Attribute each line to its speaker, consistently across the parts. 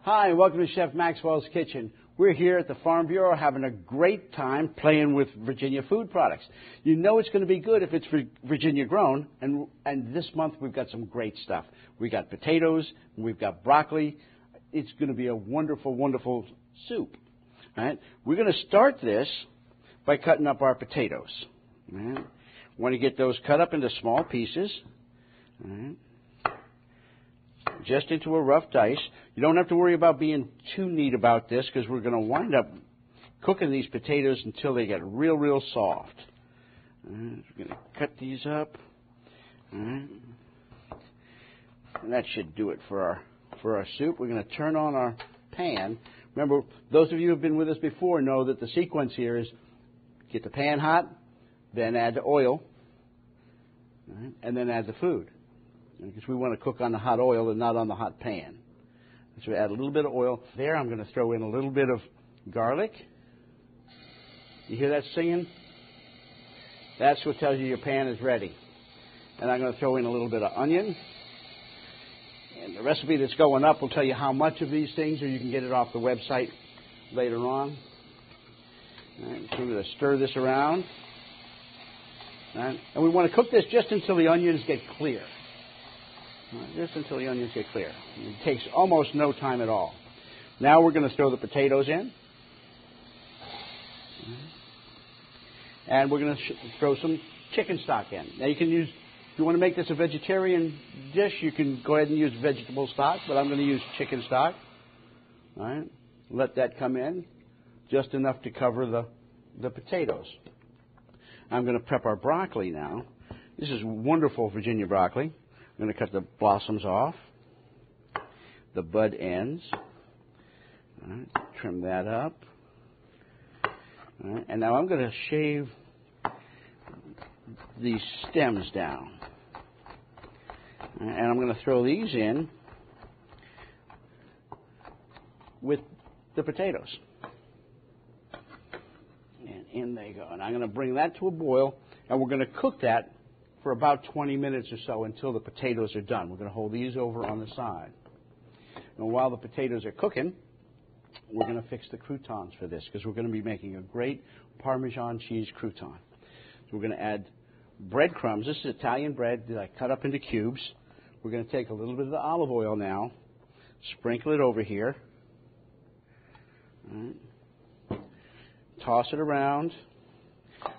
Speaker 1: Hi, and welcome to Chef Maxwell's Kitchen. We're here at the Farm Bureau having a great time playing with Virginia food products. You know it's going to be good if it's Virginia grown, and this month we've got some great stuff. We got potatoes, we've got broccoli. It's going to be a wonderful, wonderful soup. All right? We're going to start this by cutting up our potatoes. All right? We want to get those cut up into small pieces. All right? Just into a rough dice. You don't have to worry about being too neat about this because we're going to wind up cooking these potatoes until they get real, real soft. We're going to cut these up. And that should do it for our soup. We're going to turn on our pan. Remember, those of you who have been with us before know that the sequence here is get the pan hot, then add the oil, and then add the food. Because we want to cook on the hot oil and not on the hot pan. So we add a little bit of oil. There, I'm going to throw in a little bit of garlic. You hear that singing? That's what tells you your pan is ready. And I'm going to throw in a little bit of onion. And the recipe that's going up will tell you how much of these things, or you can get it off the website later on. All right, so we're going to stir this around. All right, and we want to cook this just until the onions get clear. Just until the onions get clear. It takes almost no time at all. Now we're going to throw the potatoes in. And we're going to throw some chicken stock in. Now you can use, if you want to make this a vegetarian dish, you can go ahead and use vegetable stock, but I'm going to use chicken stock. All right. Let that come in just enough to cover the potatoes. I'm going to prep our broccoli now. This is wonderful Virginia broccoli. I'm going to cut the blossoms off, the bud ends. All right, trim that up. All right, and now I'm going to shave these stems down. All right, and I'm going to throw these in with the potatoes. And in they go. And I'm going to bring that to a boil, and we're going to cook that for about 20 minutes or so until the potatoes are done. We're going to hold these over on the side. And while the potatoes are cooking, we're going to fix the croutons for this because we're going to be making a great Parmesan cheese crouton. So we're going to add breadcrumbs. This is Italian bread that I cut up into cubes. We're going to take a little bit of the olive oil now, sprinkle it over here, all right. Toss it around.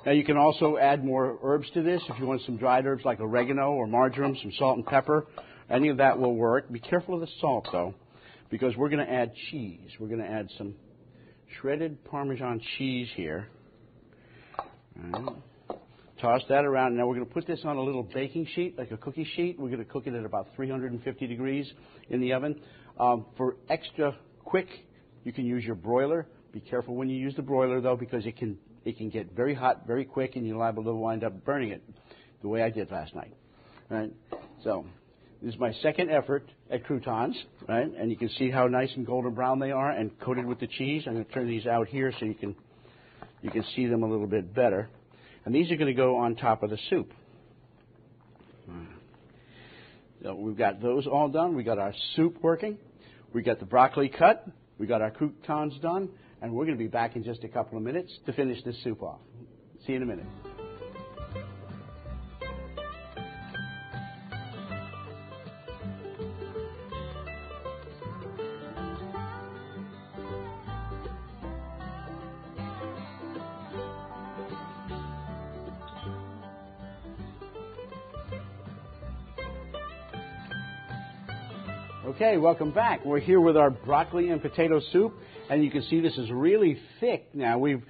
Speaker 1: Now you can also add more herbs to this. If you want some dried herbs like oregano or marjoram, some salt and pepper, any of that will work. Be careful of the salt though, because we're going to add cheese. We're going to add some shredded Parmesan cheese here. All right. Toss that around. Now we're going to put this on a little baking sheet, like a cookie sheet. We're going to cook it at about 350 degrees in the oven. For extra quick, you can use your broiler. Be careful when you use the broiler though, because it can get very hot very quick, and you're liable to wind up burning it, the way I did last night. Right? So this is my second effort at croutons, right? And you can see how nice and golden brown they are, and coated with the cheese. I'm going to turn these out here so you can see them a little bit better. And these are going to go on top of the soup. So we've got those all done. We got our soup working. We got the broccoli cut. We got our croutons done. And we're going to be back in just a couple of minutes to finish this soup off. See you in a minute. Okay, welcome back. We're here with our broccoli and potato soup, and you can see this is really thick now. We've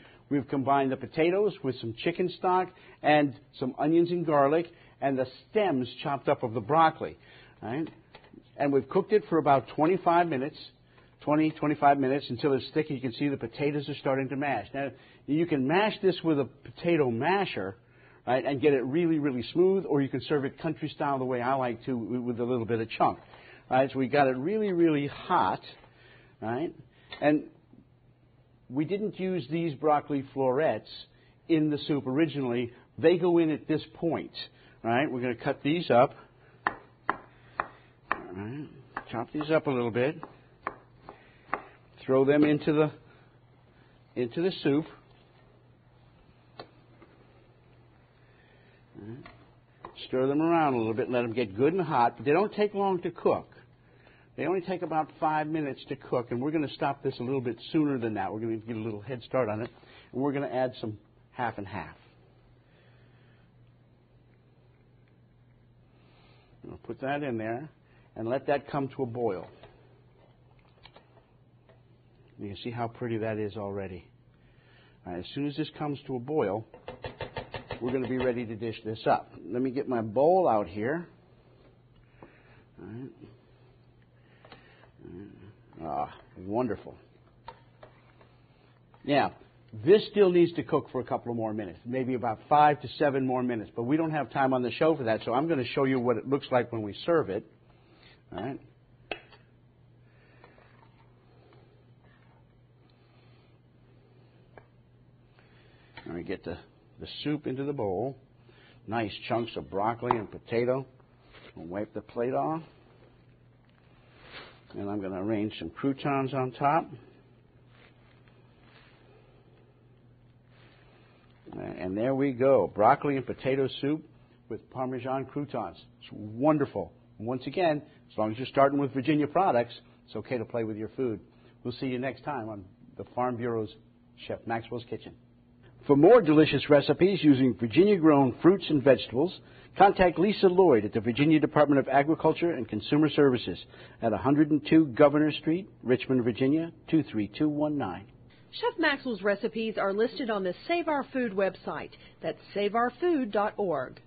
Speaker 1: combined the potatoes with some chicken stock and some onions and garlic and the stems chopped up of the broccoli. Right? And we've cooked it for about 25 minutes until it's thick. You can see the potatoes are starting to mash. Now, you can mash this with a potato masher, right, and get it really, really smooth, or you can serve it country style the way I like to, with a little bit of chunk. Right, so we got it really, really hot, right? And we didn't use these broccoli florets in the soup originally. They go in at this point, right? We're going to cut these up. All right. Chop these up a little bit. throw them into the soup. Stir them around a little bit, let them get good and hot, but they don't take long to cook. They only take about 5 minutes to cook, and we're going to stop this a little bit sooner than that. We're going to get a little head start on it, and we're going to add some half and half. I'll put that in there and let that come to a boil. You can see how pretty that is already. All right, as soon as this comes to a boil, we're going to be ready to dish this up. Let me get my bowl out here. All right. Ah, wonderful. Now, this still needs to cook for a couple of more minutes, maybe about 5 to 7 more minutes, but we don't have time on the show for that, so I'm going to show you what it looks like when we serve it. All right. Let me get the soup into the bowl. Nice chunks of broccoli and potato. I'll wipe the plate off. And I'm going to arrange some croutons on top. And there we go. Broccoli and potato soup with Parmesan croutons. It's wonderful. And once again, as long as you're starting with Virginia products, it's okay to play with your food. We'll see you next time on the Farm Bureau's Chef Maxwell's Kitchen. For more delicious recipes using Virginia-grown fruits and vegetables, contact Lisa Lloyd at the Virginia Department of Agriculture and Consumer Services at 102 Governor Street, Richmond, Virginia, 23219.
Speaker 2: Chef Maxwell's recipes are listed on the Save Our Food website. That's saveourfood.org.